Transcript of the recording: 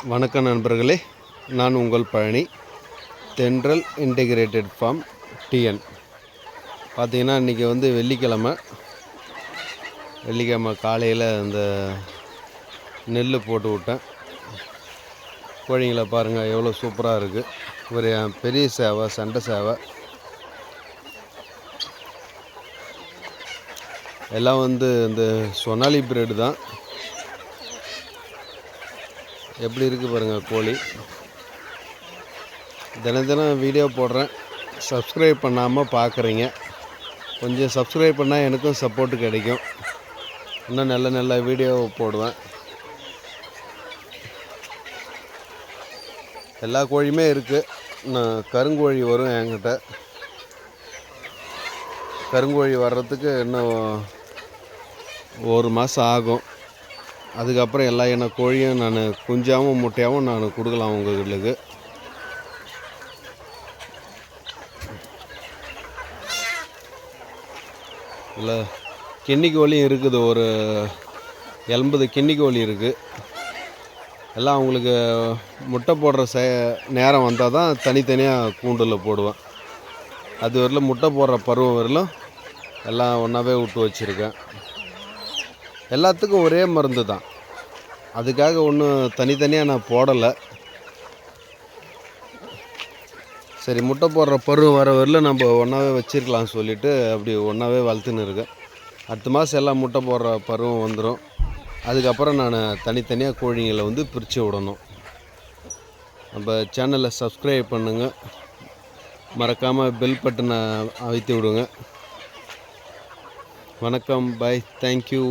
வணக்கம் நண்பர்களே, நான் உங்கள் பழனி. தென்றல் இன்டெகிரேட்டட் ஃபார்ம் டிஎன். பார்த்திங்கன்னா இன்றைக்கி வெள்ளிக்கிழமை காலையில் இந்த நெல் போட்டு விட்டேன். கோழிங்களை பாருங்கள் எவ்வளோ சூப்பராக இருக்குது. ஒரு பெரிய சேவை, சண்டை சேவை எல்லாம் இந்த சொனாலி பிரெட் தான். எப்படி இருக்குது பாருங்கள் கோழி. தினம் வீடியோ போடுறேன். சப்ஸ்கிரைப் பண்ணாமல் பார்க்குறீங்க. கொஞ்சம் சப்ஸ்கிரைப் பண்ணால் எனக்கும் சப்போர்ட்டு கிடைக்கும். இன்னும் நல்ல வீடியோ போடுவேன். எல்லா கோழியுமே இருக்குது. நான் கருங்கோழி வரும் என்கிட்ட. கருங்கோழி வர்றதுக்கு இன்னும் ஒரு மாதம் ஆகும். அதுக்கப்புறம் எல்லா இன கோழியும் நான் குஞ்சாகவும் முட்டையாகவும் நான் கொடுக்கலாம் உங்களுக்கு. இல்லை கின்னி கோழியும் இருக்குது. ஒரு 80 கின்னி கோழி இருக்குது. எல்லாம் அவங்களுக்கு முட்டை போடுற நேரம் வந்தால் தான் தனித்தனியாக கூண்டில் போடுவேன். அது வரலும் முட்டை போடுற பருவம் வரலும் எல்லாம் ஒன்றாவே விட்டு வச்சுருக்கேன். எல்லாத்துக்கும் ஒரே மருந்து தான். அதுக்காக ஒன்றும் தனித்தனியாக நான் போடலை. சரி, முட்டை போடுற பருவம் வர வரல நம்ம ஒன்றாவே வச்சிருக்கலாம்னு சொல்லிவிட்டு அப்படி ஒன்றாவே வளர்த்துன்னு இருக்கேன். அடுத்த மாதம் எல்லாம் முட்டை போடுற பருவம் வந்துடும். அதுக்கப்புறம் நான் தனித்தனியாக கோழிங்களை பிரித்து விடணும். நம்ம சேனலை சப்ஸ்கிரைப் பண்ணுங்கள். மறக்காமல் பெல் பட்டனை அழுத்தி விடுங்க. வணக்கம், பாய், தேங்க்யூ.